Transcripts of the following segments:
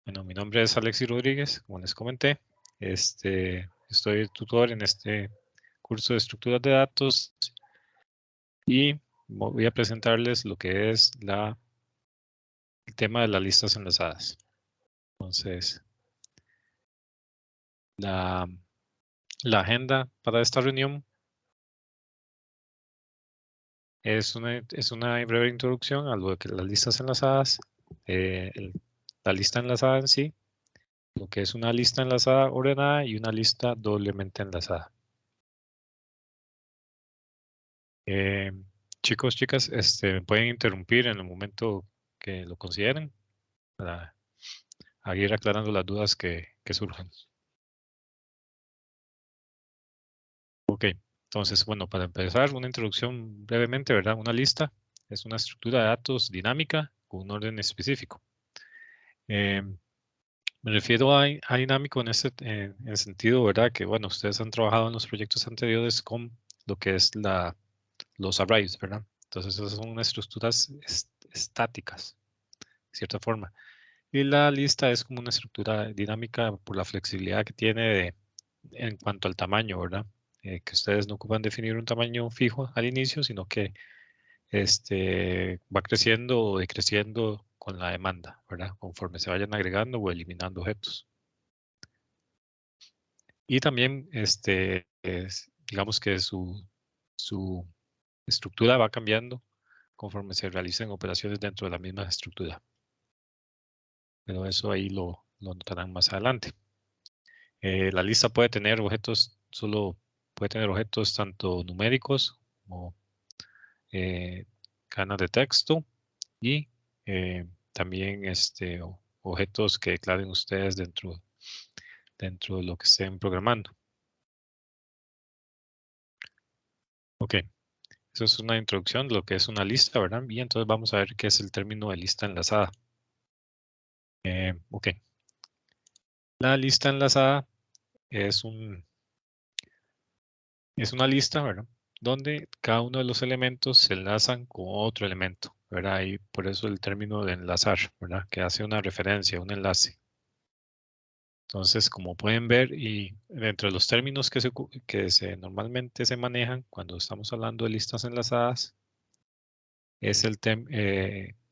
Bueno, mi nombre es Alexis Rodríguez, como les comenté. Estoy tutor en este curso de estructuras de datos y voy a presentarles lo que es el tema de las listas enlazadas. Entonces, la agenda para esta reunión es una breve introducción a lo que las listas enlazadas, la lista enlazada en sí, lo que es una lista enlazada ordenada y una lista doblemente enlazada. Chicos, chicas, pueden interrumpir en el momento que lo consideren para ir aclarando las dudas que surjan. Ok, entonces, bueno, para empezar, una introducción brevemente, ¿verdad? Una lista es una estructura de datos dinámica con un orden específico. Me refiero a dinámico en en el sentido, ¿verdad? Que, bueno, ustedes han trabajado en los proyectos anteriores con lo que es los arrays, ¿verdad? Entonces, esas son unas estructuras estáticas, de cierta forma. Y la lista es como una estructura dinámica por la flexibilidad que tiene en cuanto al tamaño, ¿verdad? Que ustedes no ocupan definir un tamaño fijo al inicio, sino que va creciendo o decreciendo con la demanda, ¿verdad? Conforme se vayan agregando o eliminando objetos. Y también, digamos que su estructura va cambiando conforme se realicen operaciones dentro de la misma estructura. Pero eso ahí lo notarán más adelante. La lista puede tener objetos, puede tener objetos tanto numéricos como cadenas de texto y también objetos que declaren ustedes dentro de lo que estén programando. Ok, eso es una introducción de lo que es una lista, ¿verdad? Y entonces vamos a ver qué es el término de lista enlazada. Ok, la lista enlazada es es una lista, ¿verdad? Donde cada uno de los elementos se enlazan con otro elemento, ¿verdad? Y por eso el término de enlazar, ¿verdad? Que hace una referencia, un enlace. Entonces, como pueden ver, y dentro de los términos que normalmente se manejan cuando estamos hablando de listas enlazadas, es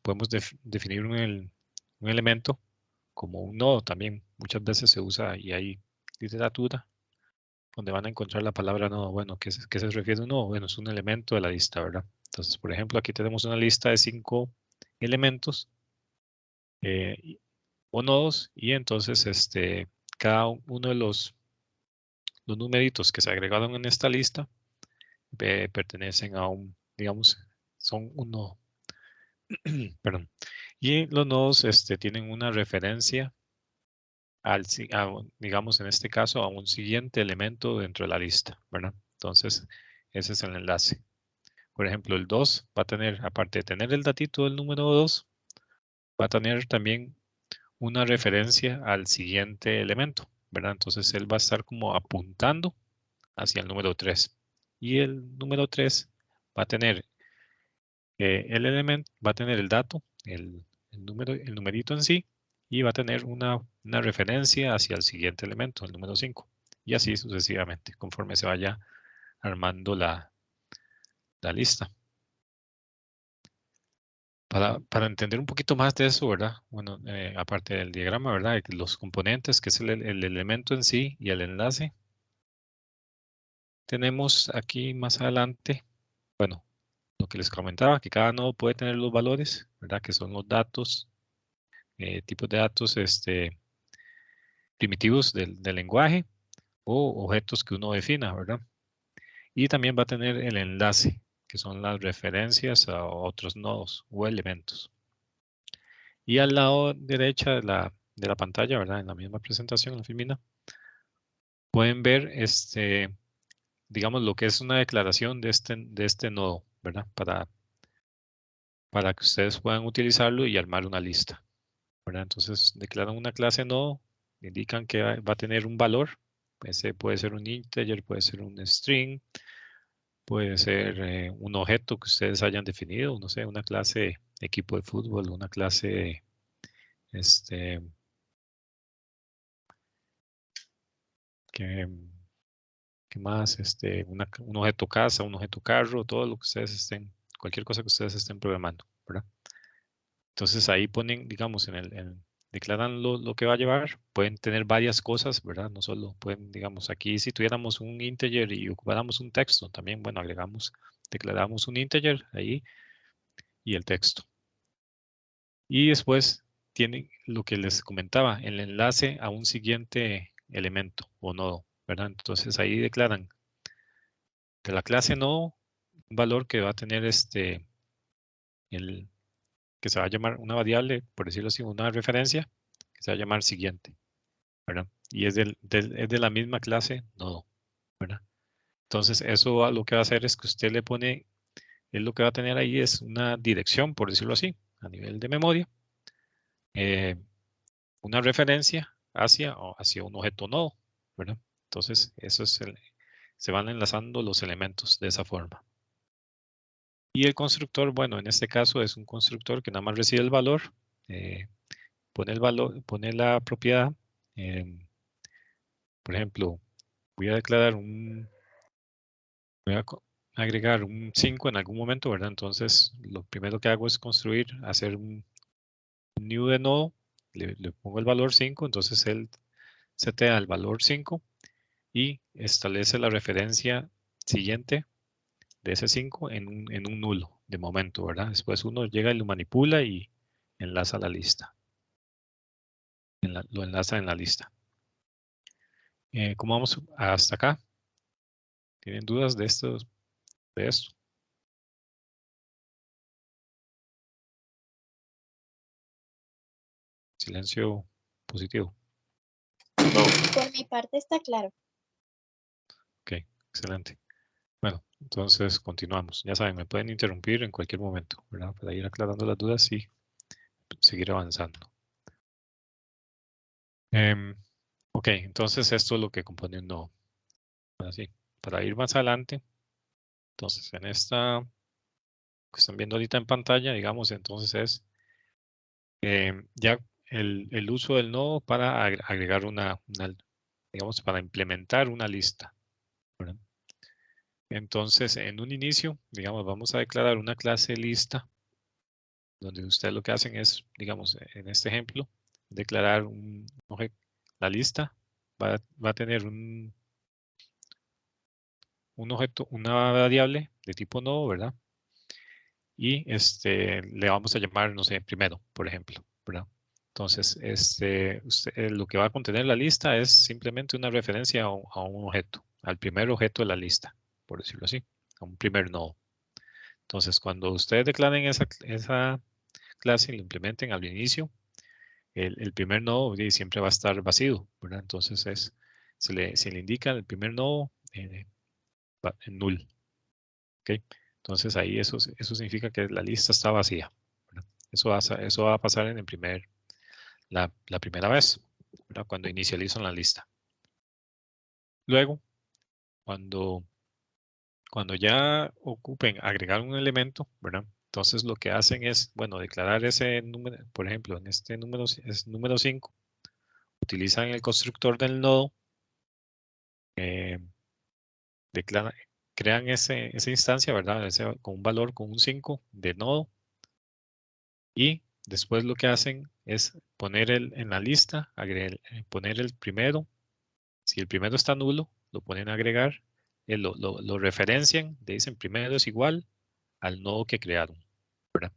podemos definir un elemento como un nodo también. Muchas veces se usa y hay literatura donde van a encontrar la palabra nodo. Bueno, ¿qué se refiere a un nodo? Bueno, es un elemento de la lista, ¿verdad? Entonces, por ejemplo, aquí tenemos una lista de 5 elementos o nodos y entonces cada uno de los numeritos que se agregaron en esta lista pertenecen a digamos, son un nodo. Perdón. Y los nodos tienen una referencia digamos, en este caso, a un siguiente elemento dentro de la lista, ¿verdad? Entonces, ese es el enlace. Por ejemplo, el 2 va a tener, aparte de tener el datito del número 2, va a tener también una referencia al siguiente elemento, ¿verdad? Entonces, él va a estar como apuntando hacia el número 3. Y el número 3 va a tener el elemento, va a tener el dato, el numerito en sí, y va a tener una referencia hacia el siguiente elemento, el número 5. Y así sucesivamente, conforme se vaya armando la lista. Para entender un poquito más de eso, ¿verdad? Bueno, aparte del diagrama, ¿verdad? Los componentes, que es el elemento en sí y el enlace. Tenemos aquí más adelante, bueno, lo que les comentaba, que cada nodo puede tener los valores, ¿verdad? Que son los datos, tipos de datos primitivos del lenguaje o objetos que uno defina, ¿verdad? Y también va a tener el enlace, que son las referencias a otros nodos o elementos. Y al lado derecha de la pantalla, ¿verdad? En la misma presentación, en la filmina, pueden ver digamos, lo que es una declaración de este nodo, ¿verdad? Para que ustedes puedan utilizarlo y armar una lista, ¿verdad? Entonces, declaran una clase nodo, indican que va a tener un valor. Ese puede ser un integer, puede ser un string, puede ser un objeto que ustedes hayan definido, no sé, una clase equipo de fútbol, una clase ¿Qué más? Un objeto casa, un objeto carro, todo lo que ustedes cualquier cosa que ustedes estén programando, ¿verdad? Entonces ahí ponen, digamos, declaran lo que va a llevar. Pueden tener varias cosas, ¿verdad? No solo pueden, digamos, aquí si tuviéramos un integer y ocupáramos un texto, también, bueno, declaramos un integer ahí y el texto. Y después tienen lo que les comentaba, el enlace a un siguiente elemento o nodo, ¿verdad? Entonces ahí declaran de la clase nodo un valor que va a tener que se va a llamar una variable, por decirlo así, una referencia, que se va a llamar siguiente, ¿verdad? Y es es de la misma clase nodo, ¿verdad? Entonces eso lo que va a hacer es que usted le pone, él lo que va a tener ahí es una dirección, por decirlo así, a nivel de memoria, una referencia hacia un objeto nodo, ¿verdad? Entonces se van enlazando los elementos de esa forma. Y el constructor, bueno, en este caso es un constructor que nada más recibe el valor, pone el valor, pone la propiedad. Por ejemplo, voy a declarar voy a agregar un 5 en algún momento, ¿verdad? Entonces, lo primero que hago es hacer un new de nodo, le pongo el valor 5, entonces él setea el valor 5 y establece la referencia siguiente de ese 5 en un nulo de momento, ¿verdad? Después uno llega y lo manipula y enlaza la lista. Lo enlaza en la lista. ¿Cómo vamos hasta acá? ¿Tienen dudas de esto? Silencio positivo. Por mi parte está claro. Ok, excelente. Bueno, entonces continuamos. Ya saben, me pueden interrumpir en cualquier momento, ¿verdad? Para ir aclarando las dudas y seguir avanzando. Ok, entonces esto es lo que compone un nodo. Así, para ir más adelante, entonces en esta que están viendo ahorita en pantalla, digamos, entonces es ya el uso del nodo para agregar digamos, para implementar una lista, ¿verdad? Entonces, en un inicio, digamos, vamos a declarar una clase lista, donde ustedes lo que hacen es, digamos, en este ejemplo, declarar la lista va a tener un objeto, una variable de tipo nodo, ¿verdad? Y le vamos a llamar, no sé, primero, por ejemplo, ¿verdad? Entonces, lo que va a contener la lista es simplemente una referencia a un objeto, al primer objeto de la lista, por decirlo así, a un primer nodo. Entonces, cuando ustedes declaren esa clase y lo implementen al inicio, el primer nodo siempre va a estar vacío, ¿verdad? Entonces, se le indica el primer nodo en null, ¿ok? Entonces, ahí eso significa que la lista está vacía, ¿verdad? Eso va a pasar en la primera vez, ¿verdad? Cuando inicializan la lista. Luego, cuando ya ocupen agregar un elemento, ¿verdad? Entonces lo que hacen es, bueno, declarar ese número, por ejemplo, en este número es número 5, utilizan el constructor del nodo, crean esa instancia, ¿verdad? Con un valor, con un 5 de nodo, y después lo que hacen es poner en la lista, poner el primero. Si el primero está nulo, lo ponen a agregar, lo referencian, le dicen primero es igual al nodo que crearon, ¿verdad?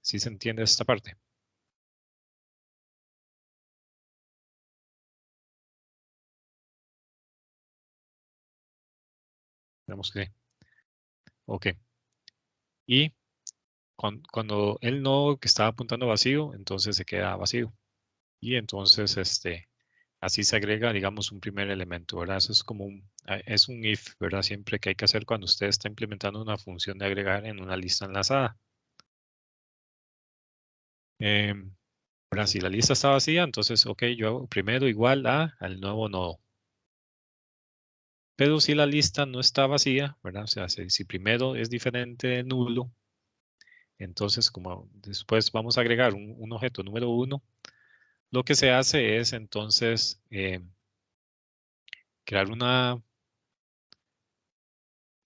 ¿Sí se entiende esta parte? Vemos que ok. Y cuando el nodo que estaba apuntando vacío, entonces se queda vacío. Y entonces así se agrega, digamos, un primer elemento, ¿verdad? Eso es como es un if, ¿verdad? Siempre que hay que hacer cuando usted está implementando una función de agregar en una lista enlazada. Ahora, si la lista está vacía, entonces, ok, yo hago primero igual al nuevo nodo. Pero si la lista no está vacía, ¿verdad? O sea, si primero es diferente de nulo, Entonces, como después vamos a agregar un objeto número 1, lo que se hace es entonces crear una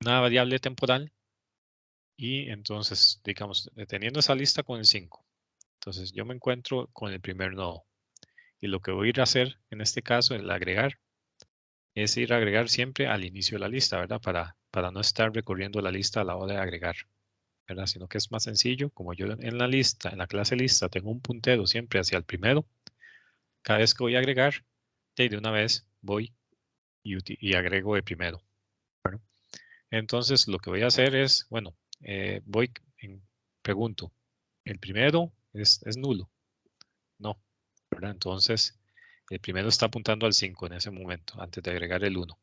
variable temporal y entonces, digamos, teniendo esa lista con el 5. Entonces, yo me encuentro con el primer nodo. Y lo que voy a ir a hacer en este caso, el agregar, es ir a agregar siempre al inicio de la lista, ¿verdad? Para no estar recorriendo la lista a la hora de agregar, ¿verdad? Sino que es más sencillo, como yo en la lista, en la clase lista, tengo un puntero siempre hacia el primero, cada vez que voy a agregar, de una vez voy y agrego el primero. ¿Verdad? Entonces, lo que voy a hacer es, bueno, pregunto, ¿el primero es nulo? No, ¿verdad? Entonces, el primero está apuntando al 5 en ese momento, antes de agregar el 1.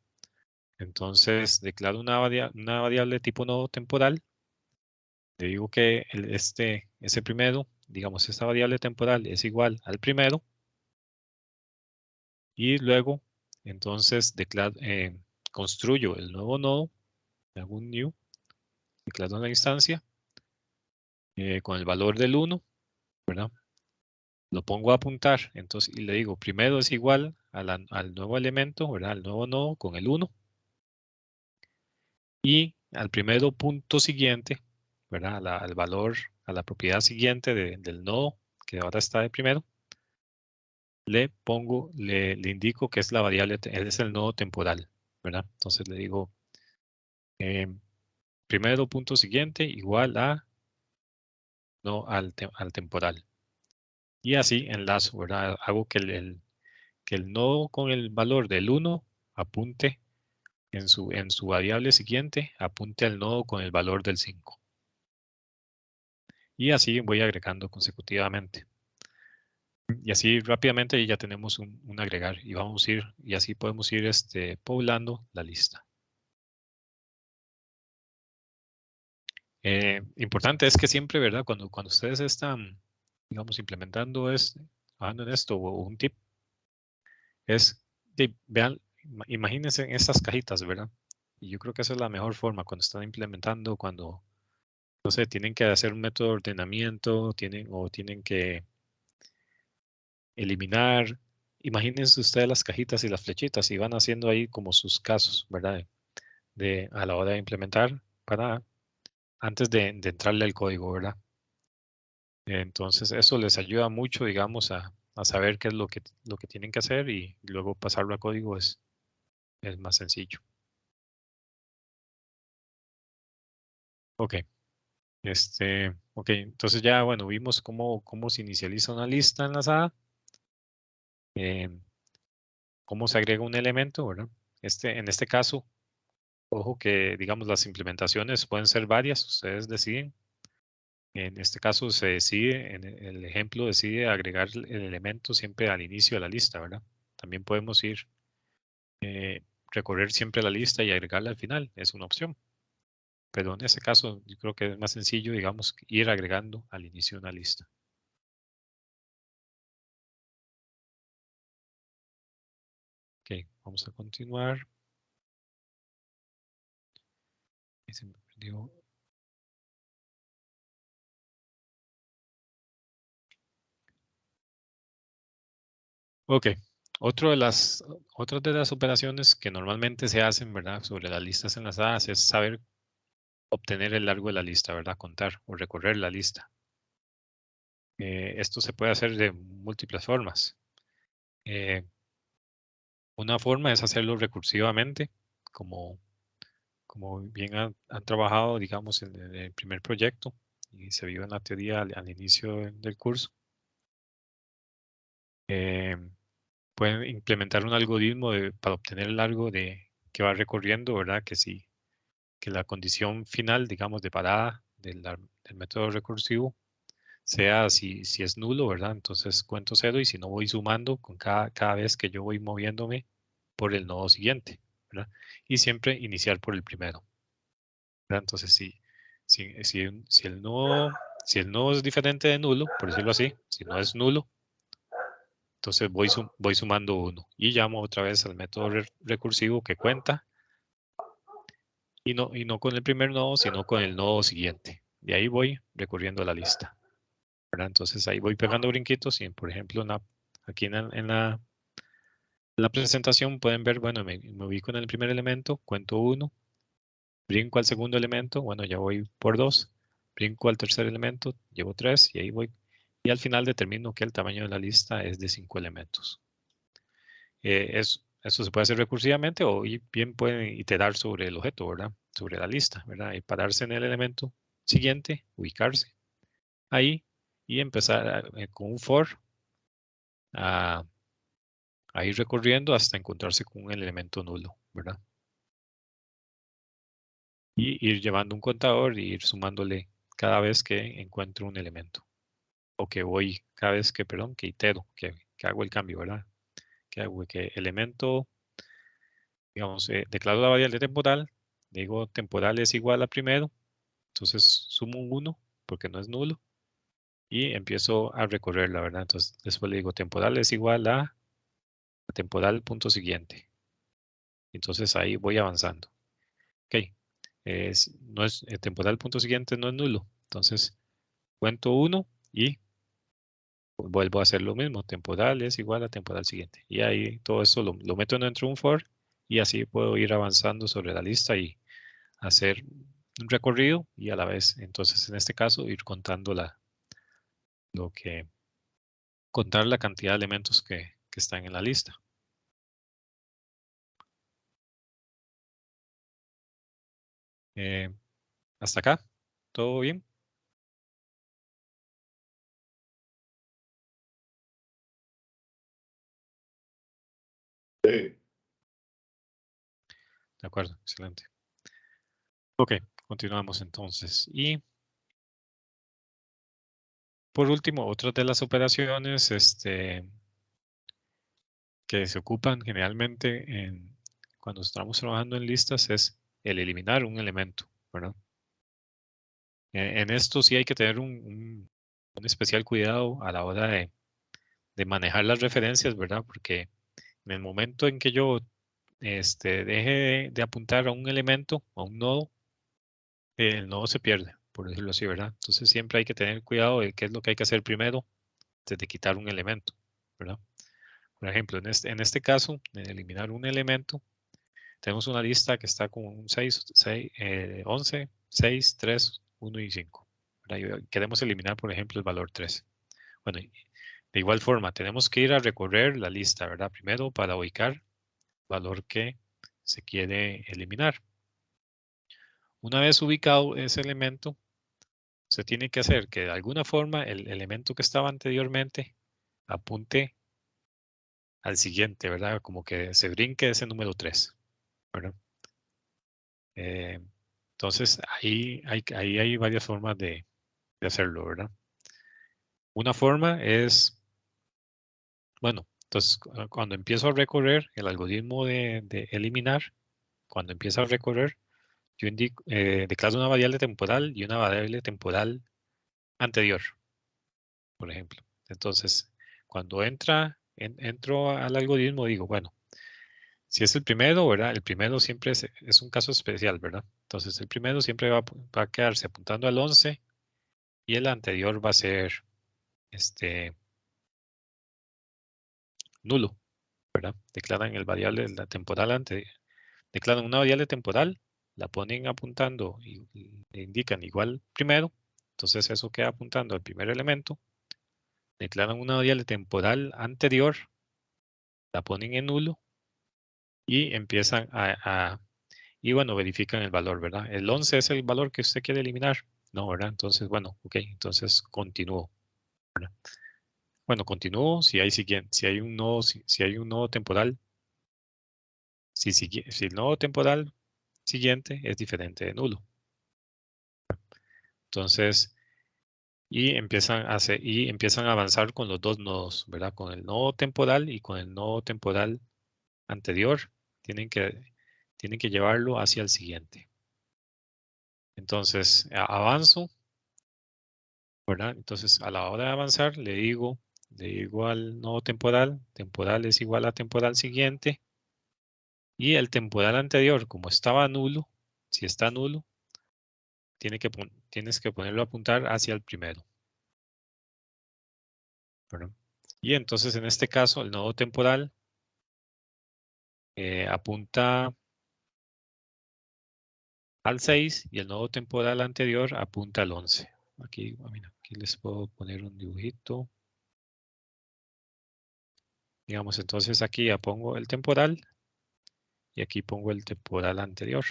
Entonces, declaro una variable tipo nodo temporal. Le digo que ese primero, digamos, esta variable temporal es igual al primero. Y luego, entonces, construyo el nuevo nodo, hago un new, declaro una instancia con el valor del 1, ¿verdad? Lo pongo a apuntar, entonces, y le digo, primero es igual al nuevo elemento, ¿verdad? Al nuevo nodo con el 1. Y al primero punto siguiente, ¿verdad? Al valor, a la propiedad siguiente del nodo, que ahora está de primero, le indico que es la variable, es el nodo temporal, ¿verdad? Entonces le digo, primero punto siguiente igual a, no, al temporal. Y así enlazo, ¿verdad? Hago que el nodo con el valor del 1 apunte en su variable siguiente, apunte al nodo con el valor del 5. Y así voy agregando consecutivamente. Y así rápidamente ya tenemos un agregar y vamos a ir, y así podemos ir poblando la lista. Importante es que siempre, ¿verdad? Cuando ustedes están, digamos, implementando trabajando en esto o un tip, vean, imagínense en estas cajitas, ¿verdad? Y yo creo que esa es la mejor forma cuando están implementando, cuando, no sé, tienen que hacer un método de ordenamiento, tienen que eliminar. Imagínense ustedes las cajitas y las flechitas y van haciendo ahí como sus casos, ¿verdad? A la hora de implementar antes de entrarle al código, ¿verdad? Entonces eso les ayuda mucho, digamos, a saber qué es lo que tienen que hacer y luego pasarlo a código es más sencillo. Ok. Ok, entonces ya, bueno, vimos cómo se inicializa una lista enlazada, cómo se agrega un elemento, ¿verdad? En este caso, ojo que, digamos, las implementaciones pueden ser varias, ustedes deciden. En este caso se decide, en el ejemplo decide agregar el elemento siempre al inicio de la lista, ¿verdad? También podemos recorrer siempre la lista y agregarla al final, es una opción. Pero en este caso yo creo que es más sencillo, digamos, ir agregando al inicio de una lista. Ok, vamos a continuar. Se me perdió. Ok, otras de las operaciones que normalmente se hacen, ¿verdad? Sobre las listas enlazadas es saber obtener el largo de la lista, ¿verdad? Contar o recorrer la lista. Esto se puede hacer de múltiples formas. Una forma es hacerlo recursivamente, como bien han trabajado, digamos, en el primer proyecto y se vio en la teoría al inicio del curso. Pueden implementar un algoritmo para obtener el largo que va recorriendo, ¿verdad? Que la condición final, digamos, de parada del método recursivo sea si es nulo, ¿verdad? Entonces cuento 0 y si no voy sumando con cada vez que yo voy moviéndome por el nodo siguiente, ¿verdad? Y siempre iniciar por el primero, ¿verdad? Entonces si el nodo es diferente de nulo, por decirlo así, si no es nulo, entonces voy sumando 1 y llamo otra vez al método recursivo que cuenta y no con el primer nodo, sino con el nodo siguiente, y ahí voy recorriendo la lista, ¿verdad? Entonces ahí voy pegando brinquitos y, por ejemplo, aquí en la presentación pueden ver, bueno, me ubico en el primer elemento, cuento 1, brinco al segundo elemento, bueno, ya voy por 2, brinco al tercer elemento, llevo 3 y ahí voy. Y al final determino que el tamaño de la lista es de 5 elementos. Eso se puede hacer recursivamente o bien pueden iterar sobre el objeto, ¿verdad? Sobre la lista, ¿verdad? Y pararse en el elemento siguiente, ubicarse ahí y empezar con un for a ir recorriendo hasta encontrarse con un elemento nulo, ¿verdad? Y ir llevando un contador y ir sumándole cada vez que encuentro un elemento. O que voy, cada vez que, perdón, que itero, que hago el cambio, ¿verdad? Que hago que elemento, digamos, declaro la variable temporal, digo temporal es igual a primero, entonces sumo un 1 porque no es nulo y empiezo a recorrerla, ¿verdad? Entonces después le digo temporal es igual a temporal punto siguiente. Entonces ahí voy avanzando. Ok, no es, temporal punto siguiente no es nulo. Entonces cuento 1 y vuelvo a hacer lo mismo. Temporal es igual a temporal siguiente. Y ahí todo eso lo meto dentro de un for y así puedo ir avanzando sobre la lista y hacer un recorrido y a la vez, entonces en este caso, ir contando contar la cantidad de elementos que están en la lista. Hasta acá, ¿todo bien? Sí. De acuerdo, excelente. Ok, continuamos entonces. Y por último, otra de las operaciones que se ocupan generalmente cuando estamos trabajando en listas es el eliminar un elemento, ¿verdad? En esto sí hay que tener un especial cuidado a la hora de manejar las referencias, ¿verdad? Porque en el momento en que yo deje de apuntar a un elemento, a un nodo, el nodo se pierde, por decirlo así, ¿verdad? Entonces siempre hay que tener cuidado de qué es lo que hay que hacer primero antes de quitar un elemento, ¿verdad? Por ejemplo, en este caso, en eliminar un elemento, tenemos una lista que está con un 11, 6, 3, 1 y 5. ¿verdad? Y queremos eliminar, por ejemplo, el valor 3. Bueno, de igual forma, tenemos que ir a recorrer la lista, ¿verdad? Primero para ubicar el valor que se quiere eliminar. Una vez ubicado ese elemento, se tiene que hacer que de alguna forma el elemento que estaba anteriormente apunte al siguiente, ¿verdad? Como que se brinque ese número 3, ¿verdad? Entonces, ahí hay varias formas de hacerlo, ¿verdad? Una forma es, bueno, entonces cuando empiezo a recorrer el algoritmo de eliminar, cuando empieza a recorrer, yo declaro una variable temporal y una variable temporal anterior, por ejemplo. Entonces, cuando entro al algoritmo, digo, bueno, si es el primero, ¿verdad? El primero siempre es un caso especial, ¿verdad? Entonces, el primero siempre va a quedarse apuntando al 11 y el anterior va a ser nulo, ¿verdad? Declaran el variable la temporal declaran una variable temporal, la ponen apuntando y le indican igual primero, entonces eso queda apuntando al primer elemento, declaran una variable temporal anterior, la ponen en nulo y empiezan y bueno, verifican el valor, ¿verdad? El 11 es el valor que usted quiere eliminar, no, ¿verdad? Entonces, bueno, ok, entonces continúo, ¿verdad? Bueno, continúo si hay un nodo, si hay un nodo temporal, si el nodo temporal siguiente es diferente de nulo. Entonces, y empiezan a avanzar con los dos nodos, ¿verdad? Con el nodo temporal y con el nodo temporal anterior. Tienen que llevarlo hacia el siguiente. Entonces, avanzo, ¿verdad? Entonces, a la hora de avanzar, le digo al nodo temporal es igual a temporal siguiente, y el temporal anterior, como estaba nulo, si está nulo, tiene que tienes que ponerlo a apuntar hacia el primero. ¿Verdad? Y entonces en este caso el nodo temporal apunta al 6 y el nodo temporal anterior apunta al 11. Aquí, mira, aquí les puedo poner un dibujito. Digamos, entonces aquí ya pongo el temporal y aquí pongo el temporal anterior.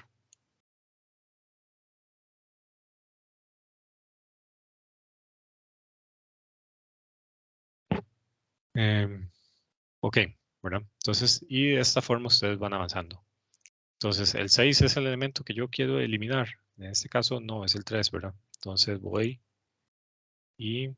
Ok, ¿verdad? Entonces, y de esta forma ustedes van avanzando. Entonces, el 6 es el elemento que yo quiero eliminar. En este caso, no, es el 3, ¿verdad? Entonces, voy y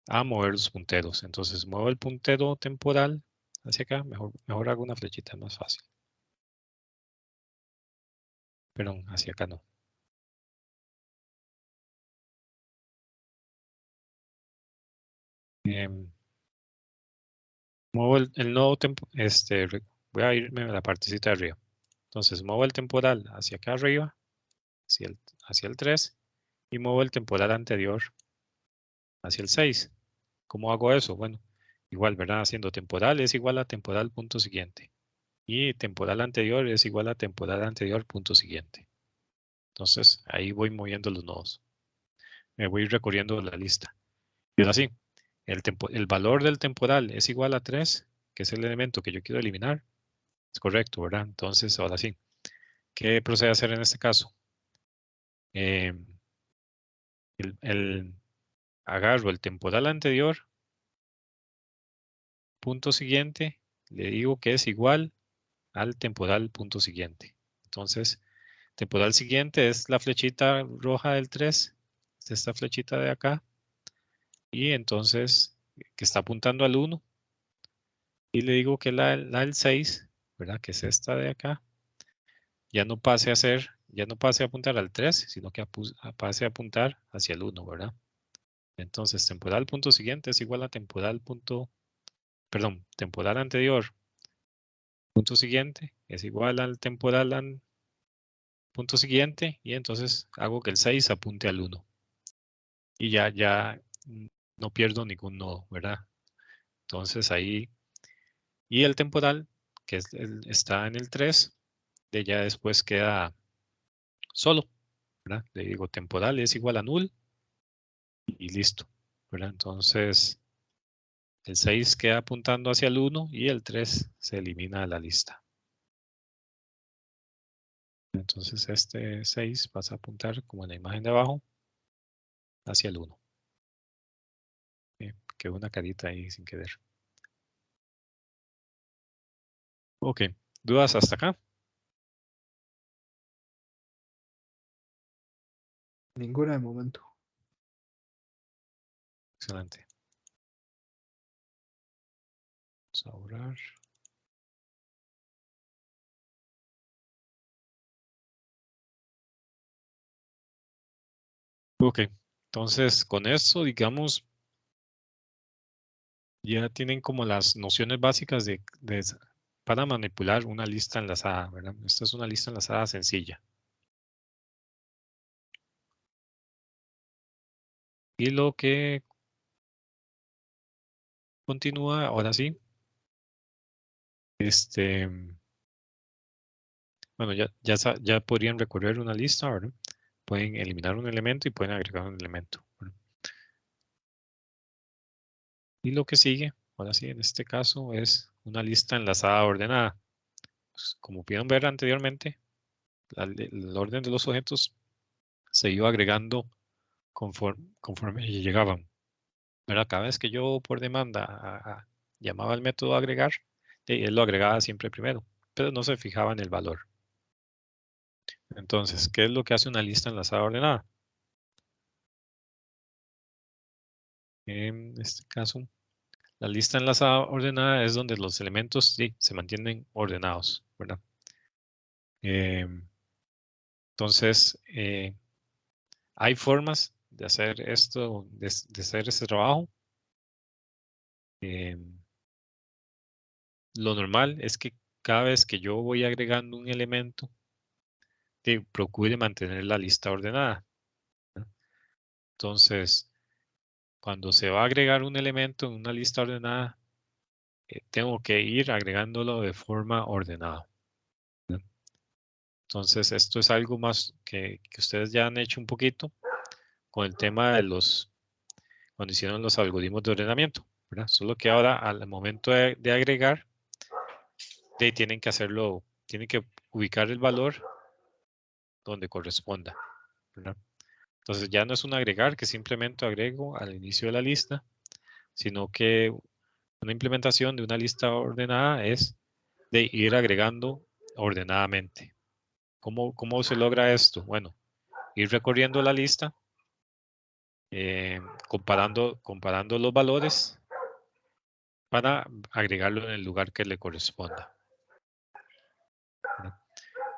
a mover los punteros. Entonces, muevo el puntero temporal hacia acá. Mejor hago una flechita más fácil. Perdón, hacia acá no. Muevo el nodo voy a irme a la partecita de arriba. Entonces, muevo el temporal hacia acá arriba, hacia el 3, y muevo el temporal anterior hacia el 6. ¿Cómo hago eso? Bueno, igual, ¿verdad? Haciendo temporal es igual a temporal punto siguiente. Y temporal anterior es igual a temporal anterior punto siguiente. Entonces, ahí voy moviendo los nodos. Me voy recorriendo la lista. Y ahora sí, el valor del temporal es igual a 3, que es el elemento que yo quiero eliminar. Es correcto, ¿verdad? Entonces, ahora sí. ¿Qué procede a hacer en este caso? Agarro el temporal anterior, punto siguiente, le digo que es igual al temporal punto siguiente. Entonces, temporal siguiente es la flechita roja del 3, es esta flechita de acá, y entonces, que está apuntando al 1, y le digo que la del 6, ¿verdad? Que es esta de acá, ya no pase a apuntar al 3, sino que pase a apuntar hacia el 1, ¿verdad? Entonces, temporal punto siguiente es igual a temporal anterior punto siguiente es igual al temporal punto siguiente, y entonces hago que el 6 apunte al 1. Y ya no pierdo ningún nodo, ¿verdad? Entonces ahí, y el temporal, que está en el 3, de ya después queda solo, ¿verdad? Le digo temporal es igual a null y listo, ¿verdad? Entonces el 6 queda apuntando hacia el 1 y el 3 se elimina de la lista. Entonces este 6 pasa a apuntar, como en la imagen de abajo, hacia el 1. Quedó una carita ahí sin querer. Ok, ¿dudas hasta acá? Ninguna de momento. Excelente. Vamos a borrar. Ok, entonces con esto, digamos, ya tienen como las nociones básicas para manipular una lista enlazada, ¿verdad? Esta es una lista enlazada sencilla. Y lo que continúa, ahora sí, bueno, ya podrían recorrer una lista, ¿verdad? Pueden eliminar un elemento y pueden agregar un elemento, ¿verdad? Y lo que sigue, ahora sí, en este caso, es una lista enlazada ordenada. Pues, como pudieron ver anteriormente, el orden de los objetos se iba agregando conforme llegaban. ¿Verdad? Cada vez que yo por demanda llamaba al método agregar, él lo agregaba siempre primero, pero no se fijaba en el valor. Entonces, ¿qué es lo que hace una lista enlazada ordenada? En este caso, la lista enlazada ordenada es donde los elementos sí, se mantienen ordenados, ¿verdad? Entonces, hay formas de hacer esto, de hacer este trabajo. Lo normal es que cada vez que yo voy agregando un elemento, procure mantener la lista ordenada. Entonces, cuando se va a agregar un elemento en una lista ordenada, tengo que ir agregándolo de forma ordenada. Entonces, esto es algo más que ustedes ya han hecho un poquito con el tema de cuando hicieron los algoritmos de ordenamiento, ¿verdad? Solo que ahora al momento de agregar, tienen que hacerlo, tienen que ubicar el valor donde corresponda, ¿verdad? Entonces ya no es un agregar que simplemente agrego al inicio de la lista, sino que una implementación de una lista ordenada es de ir agregando ordenadamente. ¿Cómo se logra esto? Bueno, ir recorriendo la lista, comparando los valores para agregarlo en el lugar que le corresponda.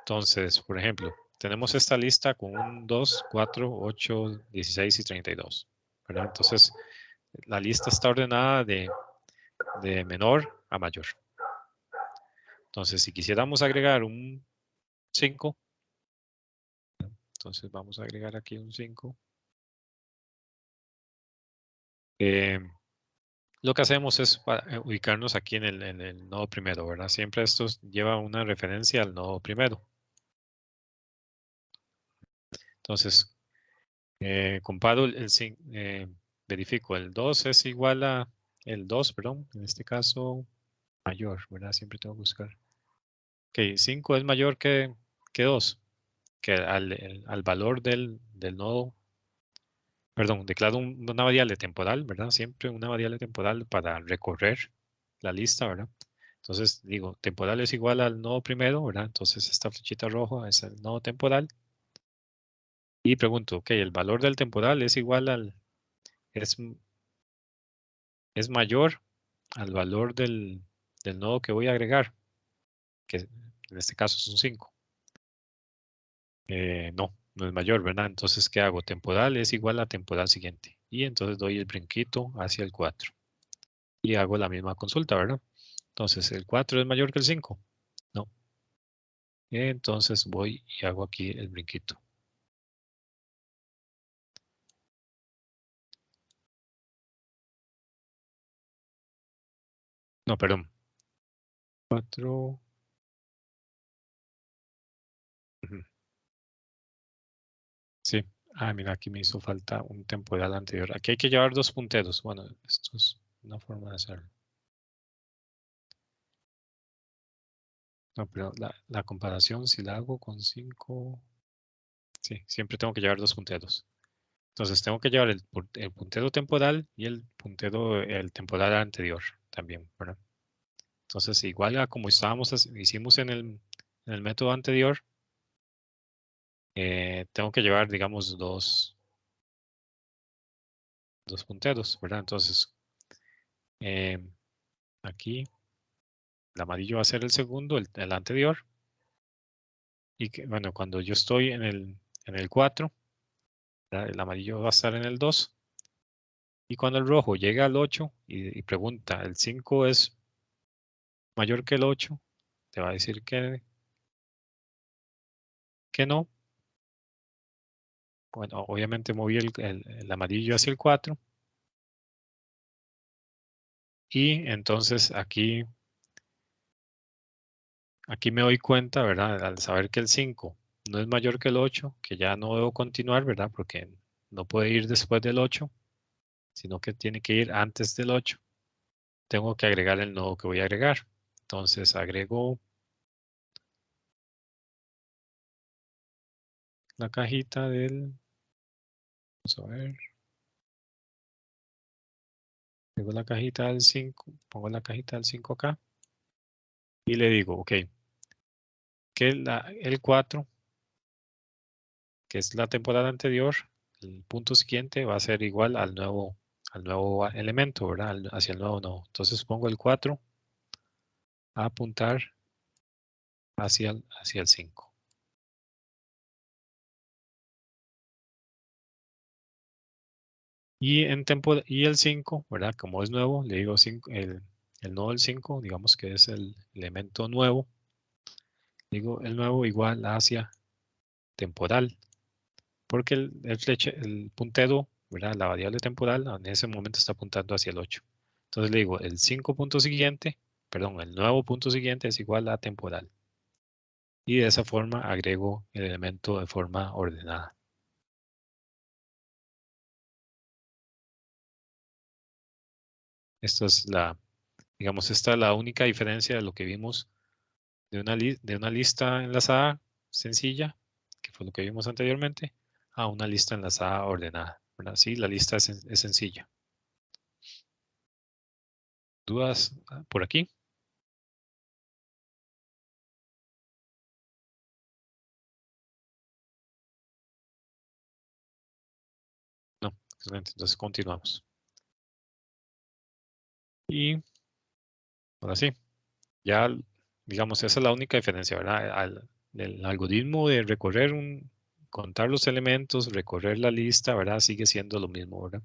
Entonces, por ejemplo, tenemos esta lista con 1, 2, 4, 8, 16 y 32. ¿Verdad? Entonces, la lista está ordenada de menor a mayor. Entonces, si quisiéramos agregar un 5, entonces vamos a agregar aquí un 5. Lo que hacemos es ubicarnos aquí en el nodo primero, ¿verdad? Siempre esto lleva una referencia al nodo primero. Entonces, comparo verifico el 2 es igual a el 2, perdón, en este caso mayor, ¿verdad? Siempre tengo que buscar. Ok, 5 es mayor que 2, que al valor del nodo. Perdón, declaro una variable temporal, ¿verdad? Siempre una variable temporal para recorrer la lista, ¿verdad? Entonces digo, temporal es igual al nodo primero, ¿verdad? Entonces esta flechita roja es el nodo temporal. Y pregunto, ok, el valor del temporal es igual es mayor al valor del nodo que voy a agregar, que en este caso es un 5. No es mayor, ¿verdad? Entonces, ¿qué hago? Temporal es igual a temporal siguiente. Y entonces doy el brinquito hacia el 4. Y hago la misma consulta, ¿verdad? Entonces, ¿el 4 es mayor que el 5? No. Entonces voy y hago aquí el brinquito. No, perdón. 4. Sí. Ah, mira, aquí me hizo falta un temporal anterior. Aquí hay que llevar 2 punteros. Bueno, esto es una forma de hacerlo. No, pero la comparación, si la hago con 5, sí, siempre tengo que llevar 2 punteros. Entonces tengo que llevar el puntero temporal y el temporal anterior también, ¿verdad? Entonces, igual a como hicimos en el método anterior, tengo que llevar, digamos, dos punteros, ¿verdad? Entonces, aquí el amarillo va a ser el segundo, el anterior. Y que, bueno, cuando yo estoy en el 4, ¿verdad? El amarillo va a estar en el 2. Y cuando el rojo llega al 8 y pregunta, ¿el 5 es mayor que el 8? Te va a decir que no. Bueno, obviamente moví el amarillo hacia el 4. Y entonces aquí me doy cuenta, ¿verdad? Al saber que el 5 no es mayor que el 8, que ya no debo continuar, ¿verdad? Porque no puede ir después del 8, sino que tiene que ir antes del 8. Tengo que agregar el nodo que voy a agregar. Entonces agrego la cajita vamos a ver. Pongo la cajita del 5, pongo la cajita del 5 acá. Y le digo, ok, que el 4, que es la temporada anterior, el punto siguiente va a ser igual al nuevo elemento, ¿verdad? Hacia el nuevo nodo. Entonces pongo el 4 a apuntar hacia el 5. Y el 5, ¿verdad? Como es nuevo, le digo el nodo del 5, digamos que es el elemento nuevo. Digo el nuevo igual hacia temporal, porque el puntero, ¿verdad? La variable temporal en ese momento está apuntando hacia el 8. Entonces le digo, el 5 punto siguiente, perdón, el nuevo punto siguiente es igual a temporal. Y de esa forma agrego el elemento de forma ordenada. Esta es digamos, esta es la única diferencia de lo que vimos de una lista enlazada sencilla, que fue lo que vimos anteriormente, a una lista enlazada ordenada, ¿verdad? Sí, la lista es sencilla. ¿Dudas por aquí? No, excelente. Entonces continuamos. Y ahora sí, ya digamos, esa es la única diferencia, ¿verdad? El algoritmo de contar los elementos, recorrer la lista, ¿verdad? Sigue siendo lo mismo, ¿verdad?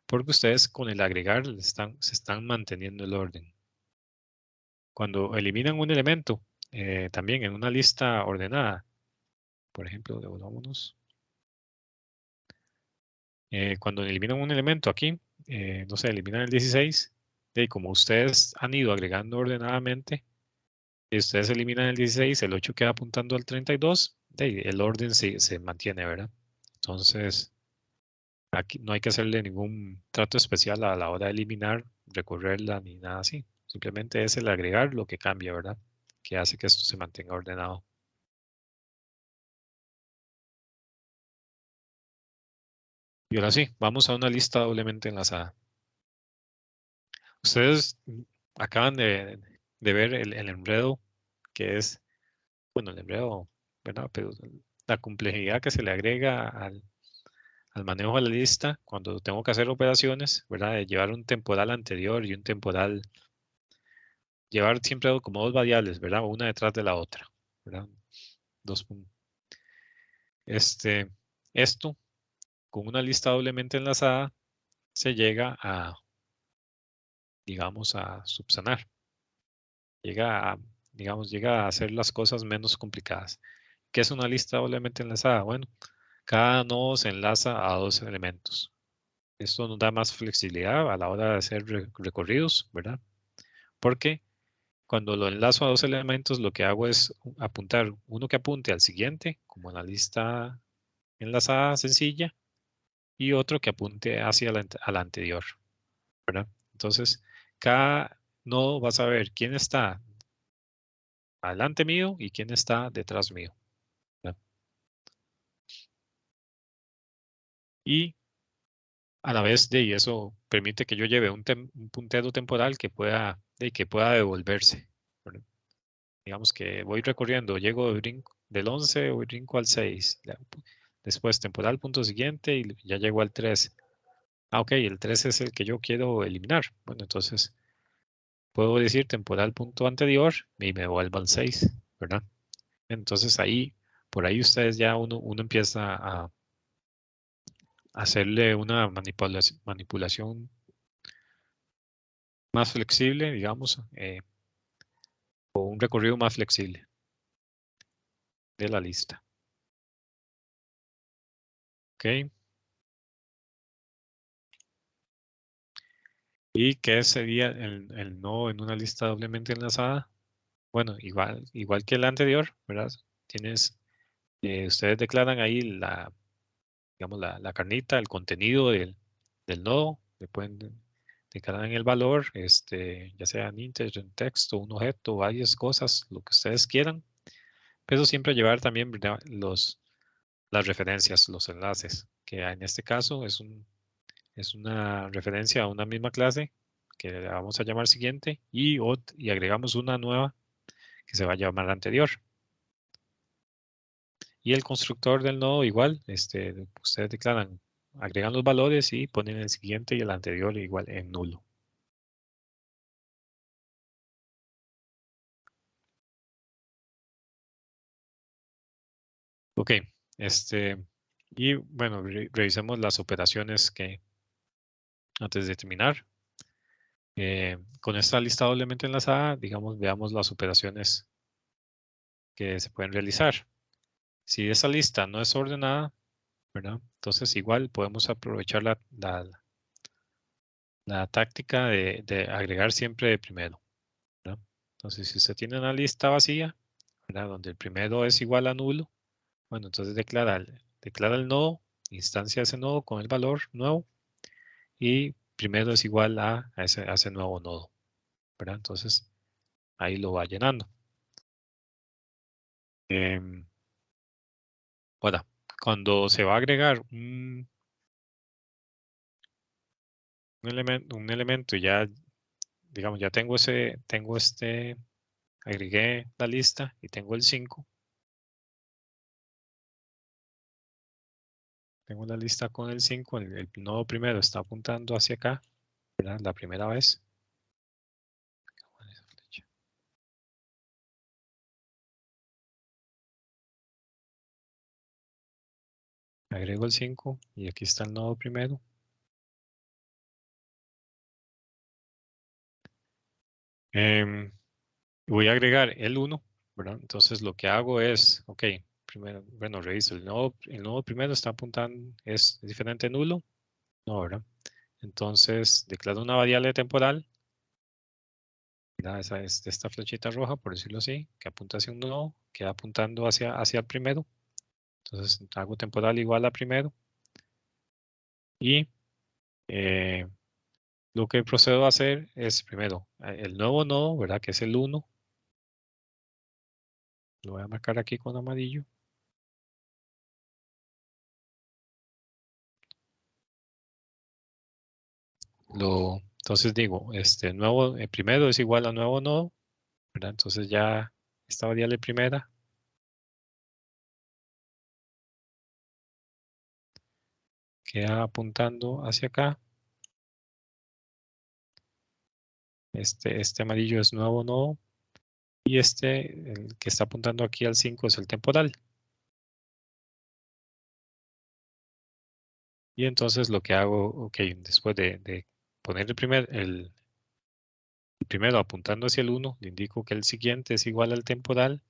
Porque ustedes con el agregar se están manteniendo el orden. Cuando eliminan un elemento, también en una lista ordenada, por ejemplo, devolvámonos. Cuando eliminan un elemento aquí, no sé, eliminan el 16, y como ustedes han ido agregando ordenadamente, y ustedes eliminan el 16, el 8 queda apuntando al 32, el orden se mantiene, ¿verdad? Entonces, aquí no hay que hacerle ningún trato especial a la hora de eliminar, recorrerla, ni nada así. Simplemente es el agregar lo que cambia, ¿verdad? Que hace que esto se mantenga ordenado. Y ahora sí, vamos a una lista doblemente enlazada. Ustedes acaban de ver el enredo que es, bueno, el enredo, ¿verdad? Pero la complejidad que se le agrega al manejo de la lista cuando tengo que hacer operaciones, ¿verdad? De llevar un temporal anterior y un temporal, llevar siempre como dos variables, ¿verdad? Una detrás de la otra, ¿verdad? Esto con una lista doblemente enlazada se llega a, digamos, a subsanar. Llega a hacer las cosas menos complicadas. ¿Qué es una lista doblemente enlazada? Bueno, cada nodo se enlaza a dos elementos. Esto nos da más flexibilidad a la hora de hacer recorridos, ¿verdad? Porque cuando lo enlazo a dos elementos, lo que hago es apuntar uno que apunte al siguiente, como en la lista enlazada sencilla, y otro que apunte hacia la anterior, ¿verdad? Entonces, cada nodo va a saber quién está adelante mío y quién está detrás mío, ¿verdad? Y a la vez de eso permite que yo lleve un puntero temporal que pueda devolverse, ¿verdad? Digamos que voy recorriendo, llego del 11, voy brinco al 6, después temporal punto siguiente y ya llego al 3. Ah, ok, el 3 es el que yo quiero eliminar. Bueno, entonces puedo decir temporal punto anterior y me vuelvo al 6, ¿verdad? Entonces por ahí ustedes ya uno empieza a hacerle una manipulación más flexible, digamos, o un recorrido más flexible de la lista. ¿Ok? ¿Y qué sería el nodo en una lista doblemente enlazada? Bueno, igual que el anterior, ¿verdad? Ustedes declaran ahí digamos, la carnita, el contenido del nodo. Le pueden declarar en el valor, ya sea en integer, en texto, un objeto, varias cosas, lo que ustedes quieran. Pero siempre llevar también, ¿verdad? Las referencias, los enlaces, que en este caso es una referencia a una misma clase que le vamos a llamar siguiente y agregamos una nueva que se va a llamar anterior. Y el constructor del nodo igual, ustedes declaran, agregan los valores y ponen el siguiente y el anterior igual en nulo. Ok, y bueno, revisemos las operaciones que antes de terminar. Con esta lista doblemente enlazada, digamos, veamos las operaciones que se pueden realizar. Si esa lista no es ordenada, ¿verdad? Entonces igual podemos aprovechar la táctica de agregar siempre de primero, ¿verdad? Entonces si usted tiene una lista vacía, ¿verdad? Donde el primero es igual a nulo, bueno, entonces declara el nodo, instancia ese nodo con el valor nuevo y primero es igual a ese nuevo nodo, ¿verdad? Entonces ahí lo va llenando. Bueno, cuando se va a agregar un elemento y ya, digamos, ya tengo agregué la lista y tengo el 5. Tengo la lista con el 5, el nodo primero está apuntando hacia acá, ¿verdad? La primera vez. Agrego el 5 y aquí está el nodo primero. Voy a agregar el 1, ¿verdad? Entonces lo que hago es, ok, primero, bueno, reviso, el nodo primero está apuntando, es diferente nulo, no, ¿verdad? Entonces declaro una variable temporal, ¿verdad? Esa es esta flechita roja, por decirlo así, que apunta hacia un nodo, que va apuntando hacia el primero. Entonces hago temporal igual a primero. Y lo que procedo a hacer es primero el nuevo nodo, ¿verdad? Que es el 1. Lo voy a marcar aquí con amarillo. Entonces digo, primero es igual a nuevo nodo, ¿verdad? Entonces ya esta variable primera queda apuntando hacia acá. Este amarillo es nuevo nodo. Y el que está apuntando aquí al 5 es el temporal. Y entonces lo que hago, ok, después de poner el primero apuntando hacia el 1, le indico que el siguiente es igual al temporal.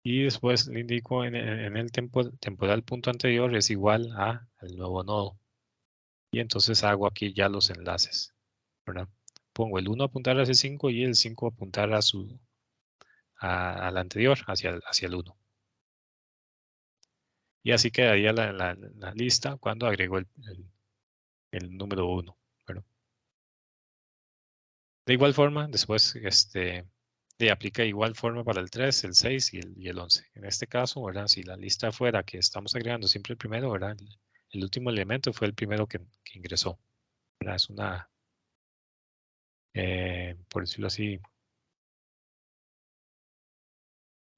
Y después le indico en el temporal punto anterior es igual al nuevo nodo. Y entonces hago aquí ya los enlaces, ¿verdad? Pongo el 1 a apuntar hacia el 5 y el 5 a apuntar al anterior, hacia el 1. Y así quedaría la lista cuando agrego el número 1, ¿verdad? De igual forma, después aplica de igual forma para el 3, el 6 y el 11. En este caso, ¿verdad? Si la lista fuera que estamos agregando siempre el primero, ¿verdad? El último elemento fue el primero que ingresó, ¿verdad? Es por decirlo así,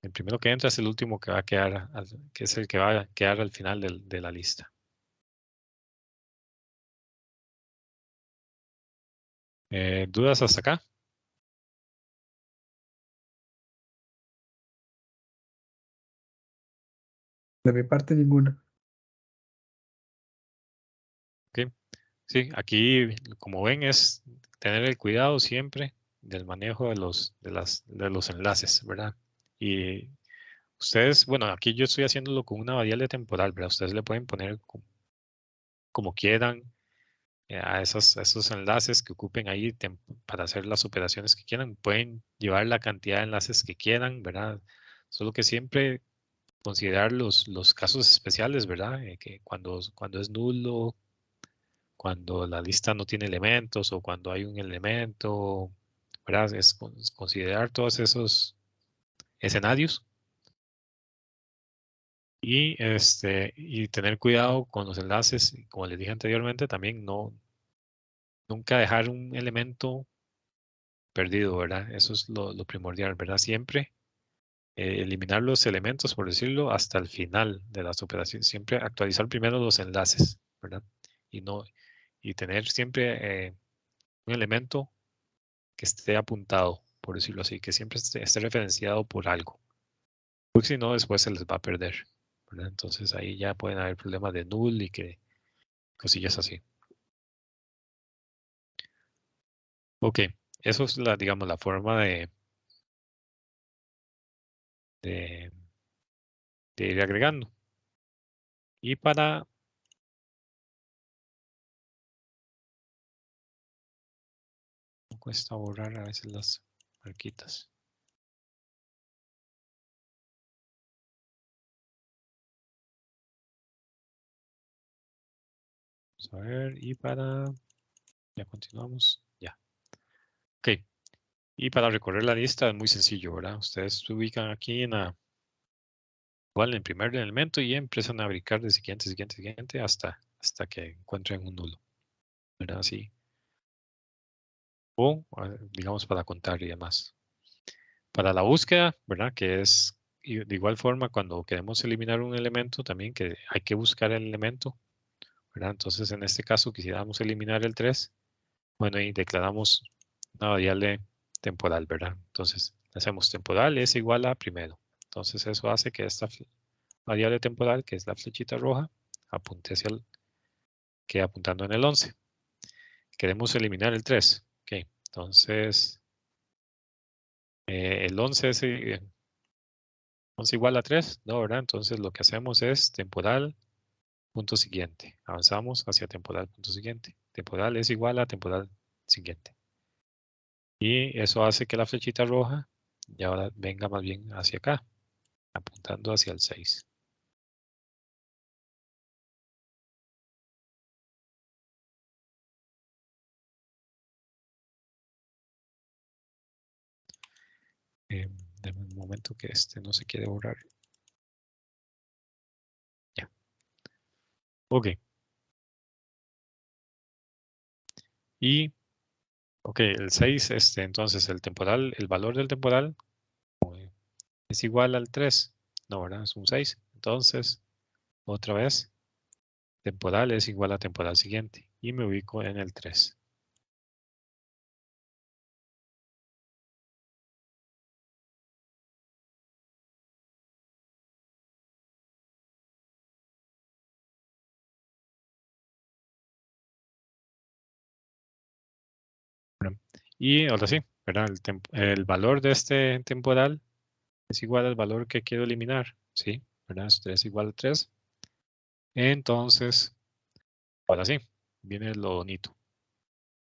el primero que entra es el último que va a quedar, que es el que va a quedar al final de la lista. ¿Dudas hasta acá? De mi parte, ninguna. Ok. Sí, aquí, como ven, es tener el cuidado siempre del manejo de los enlaces, ¿verdad? Y ustedes, bueno, aquí yo estoy haciéndolo con una variable temporal, ¿verdad? Ustedes le pueden poner como quieran a esos enlaces que ocupen ahí para hacer las operaciones que quieran. Pueden llevar la cantidad de enlaces que quieran, ¿verdad? Solo que siempre considerar los casos especiales, ¿verdad? Que cuando es nulo, cuando la lista no tiene elementos o cuando hay un elemento, ¿verdad? Es considerar todos esos escenarios y tener cuidado con los enlaces, como les dije anteriormente, también nunca dejar un elemento perdido, ¿verdad? Eso es lo primordial, ¿verdad? Siempre eliminar los elementos, por decirlo, hasta el final de las operaciones. Siempre actualizar primero los enlaces, ¿verdad? Y tener siempre un elemento que esté apuntado, por decirlo así, que siempre esté referenciado por algo. Porque si no, después se les va a perder, ¿verdad? Entonces ahí ya pueden haber problemas de null y que cosillas así. Ok, eso es digamos, la forma de de ir agregando. Y para me cuesta borrar a veces las marquitas. Vamos a ver, y para... Ya continuamos. Ya. Ok. Y para recorrer la lista es muy sencillo, ¿verdad? Ustedes se ubican aquí en igual en el primer elemento y empiezan a brincar de siguiente hasta que encuentren un nulo, ¿verdad? Así. O, digamos, para contar y demás. Para la búsqueda, ¿verdad? Que es de igual forma cuando queremos eliminar un elemento también que hay que buscar el elemento, ¿verdad? Entonces, en este caso, quisiéramos eliminar el 3. Bueno, y declaramos una variable temporal, ¿verdad? Entonces, hacemos temporal es igual a primero. Entonces, eso hace que esta variable temporal, que es la flechita roja, apunte hacia el, quede apuntando en el 11. Queremos eliminar el 3. Ok, entonces, el 11 es 11 igual a 3, ¿no? ¿Verdad? Entonces, lo que hacemos es temporal punto siguiente. Avanzamos hacia temporal punto siguiente. Temporal es igual a temporal siguiente. Y eso hace que la flechita roja ya ahora venga más bien hacia acá, apuntando hacia el 6. Deme un momento que este no se quiere borrar. Ya. Ok. Y, ok, el 6, entonces el temporal, el valor del temporal es igual al 3. No, ¿verdad? Es un 6. Entonces, otra vez, temporal es igual a temporal siguiente. Y me ubico en el 3. Bueno, y ahora sí, ¿verdad? El valor de este temporal es igual al valor que quiero eliminar. ¿Sí? ¿Verdad? Es 3 igual a 3. Entonces, ahora sí, viene lo bonito.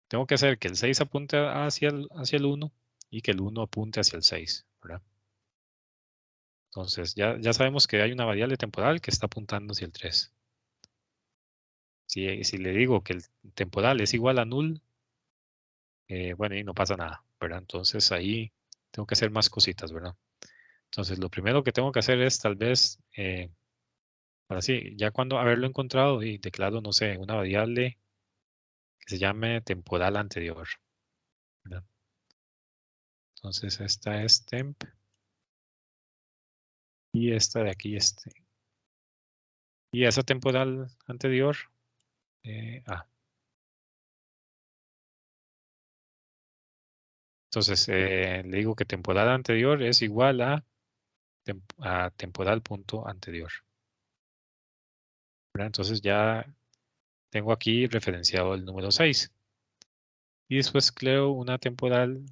Tengo que hacer que el 6 apunte hacia el 1 y que el 1 apunte hacia el 6, ¿verdad? Entonces, ya sabemos que hay una variable temporal que está apuntando hacia el 3. Si le digo que el temporal es igual a null, bueno, y no pasa nada, ¿verdad? Entonces, ahí tengo que hacer más cositas, ¿verdad? Entonces, lo primero que tengo que hacer es tal vez, ahora sí, ya cuando haberlo encontrado y declaro, no sé, una variable que se llame temporal anterior, ¿verdad? Entonces, esta es temp. Y esta de aquí, y esa temporal anterior, entonces le digo que temporal anterior es igual a, temporal punto anterior. ¿Verdad? Entonces ya tengo aquí referenciado el número 6. Y después creo un temporal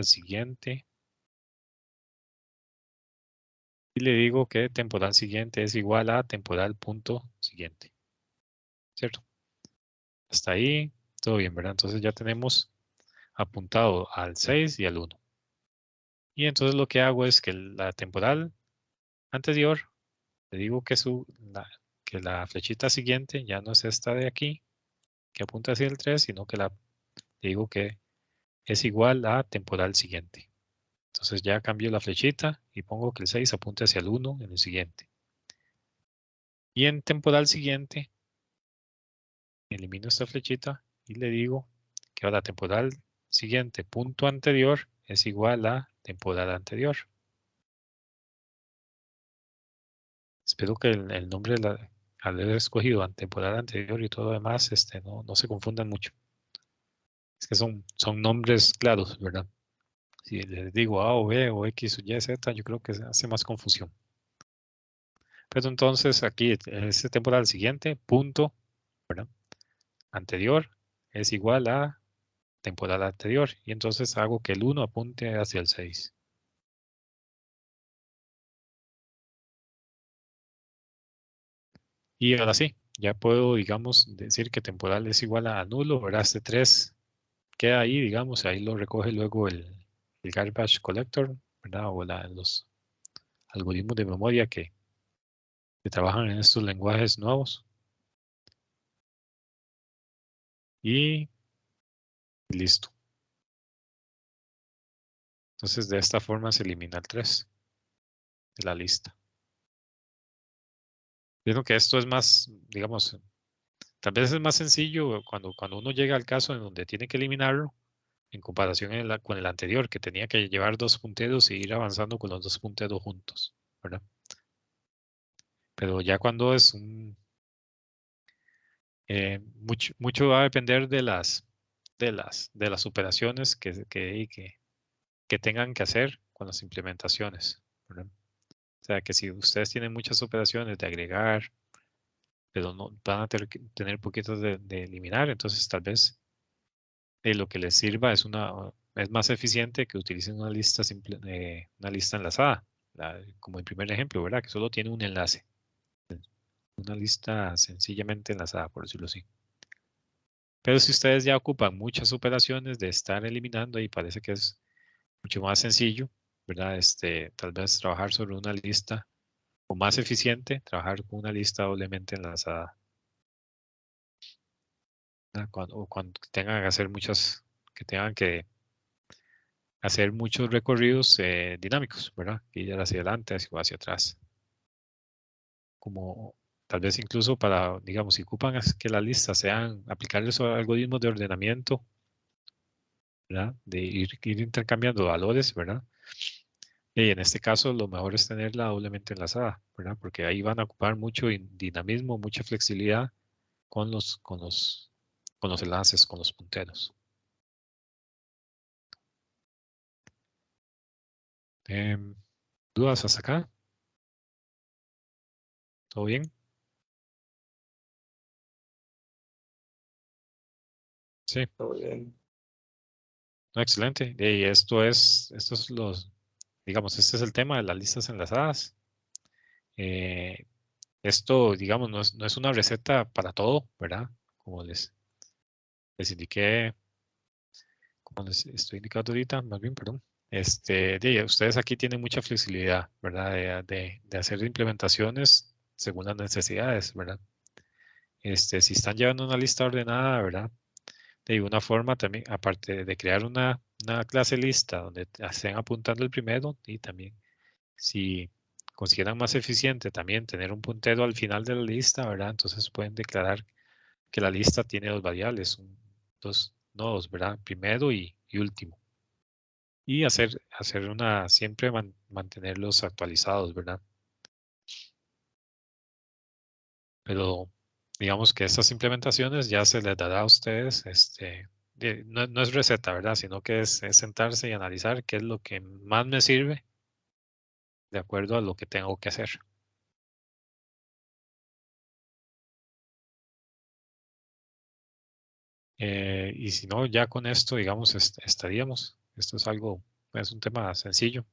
siguiente. Y le digo que temporal siguiente es igual a temporal punto siguiente. ¿Cierto? Hasta ahí, todo bien, ¿verdad? Entonces ya tenemos apuntado al 6 y al 1. Y entonces lo que hago es que la temporal anterior, le digo que, que la flechita siguiente ya no es esta de aquí, que apunta hacia el 3, sino que le digo que es igual a temporal siguiente. Entonces ya cambio la flechita y pongo que el 6 apunte hacia el 1 en el siguiente. Y en temporal siguiente, elimino esta flechita y le digo que ahora temporal siguiente punto anterior es igual a temporal anterior. Espero que el nombre al haber escogido temporal anterior y todo lo demás, no se confundan mucho. Es que son nombres claros, ¿verdad? Si les digo A o B o X o Y, Z, yo creo que se hace más confusión. Pero entonces aquí, este temporal siguiente, punto, ¿verdad? Anterior es igual a temporal anterior. Y entonces hago que el 1 apunte hacia el 6. Y ahora sí, ya puedo, digamos, decir que temporal es igual a nulo, ¿verdad? Este 3 queda ahí, digamos, ahí lo recoge luego el garbage collector, ¿verdad? O los algoritmos de memoria que trabajan en estos lenguajes nuevos. Y listo. Entonces, de esta forma se elimina el 3 de la lista. Vieron que esto es más, digamos, tal vez es más sencillo cuando uno llega al caso en donde tiene que eliminarlo, en comparación con el anterior, que tenía que llevar 2 punteros e ir avanzando con los 2 punteros juntos, ¿verdad? Pero ya cuando es mucho va a depender de las operaciones que tengan que hacer con las implementaciones, ¿verdad? O sea, que si ustedes tienen muchas operaciones de agregar, pero no van a tener poquitos de eliminar, entonces tal vez lo que les sirva es más eficiente que utilicen una lista simple, una lista enlazada, como el primer ejemplo, ¿verdad? Que solo tiene un enlace. Una lista sencillamente enlazada, por decirlo así. Pero si ustedes ya ocupan muchas operaciones de estar eliminando, ahí parece que es mucho más sencillo, ¿verdad? Tal vez trabajar sobre una lista o más eficiente, trabajar con una lista doblemente enlazada. Cuando tengan que hacer hacer muchos recorridos dinámicos, ¿verdad? Ir hacia adelante o hacia atrás. Como tal vez incluso para, digamos, si ocupan que las listas sean, aplicar esos algoritmos de ordenamiento, ¿verdad? De ir intercambiando valores, ¿verdad? Y en este caso lo mejor es tenerla doblemente enlazada, ¿verdad? Porque ahí van a ocupar mucho dinamismo, mucha flexibilidad con los enlaces, con los punteros. ¿Dudas hasta acá? ¿Todo bien? Sí. Todo bien. No, excelente. Y digamos, este es el tema de las listas enlazadas. Eh, Esto, digamos, no es una receta para todo, ¿verdad? Como les indiqué, como les estoy indicando ahorita, más bien, perdón. Ustedes aquí tienen mucha flexibilidad, ¿verdad? De hacer implementaciones según las necesidades, ¿verdad? Si están llevando una lista ordenada, ¿verdad? De una forma también, aparte de crear una clase lista donde estén apuntando el primero y también si consideran más eficiente también tener un puntero al final de la lista, ¿verdad? Entonces pueden declarar que la lista tiene dos variables, dos nodos, ¿verdad? Primero y último. Y siempre mantenerlos actualizados, ¿verdad? Pero digamos que estas implementaciones ya se les dará a ustedes, no es receta, ¿verdad? Sino que es sentarse y analizar qué es lo que más me sirve de acuerdo a lo que tengo que hacer. Y si no, ya con esto, digamos, estaríamos. Esto es un tema sencillo.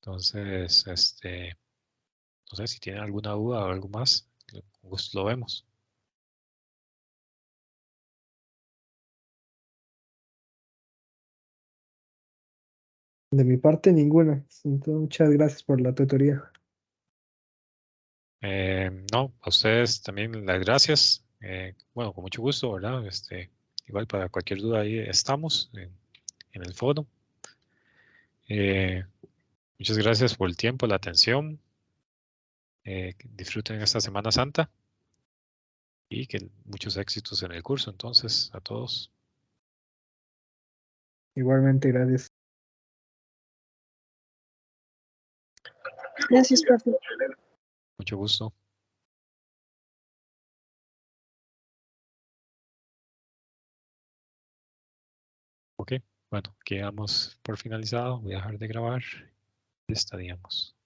Entonces, no sé si tienen alguna duda o algo más, con gusto lo vemos. De mi parte, ninguna. Entonces, muchas gracias por la tutoría. No, a ustedes también las gracias. Bueno, con mucho gusto, ¿verdad? Igual para cualquier duda ahí estamos en el foro. Muchas gracias por el tiempo, la atención. Que disfruten esta Semana Santa y que muchos éxitos en el curso. Entonces, a todos. Igualmente, gracias. Gracias, profe. Mucho gusto. Ok, bueno, quedamos por finalizado. Voy a dejar de grabar. Estaríamos.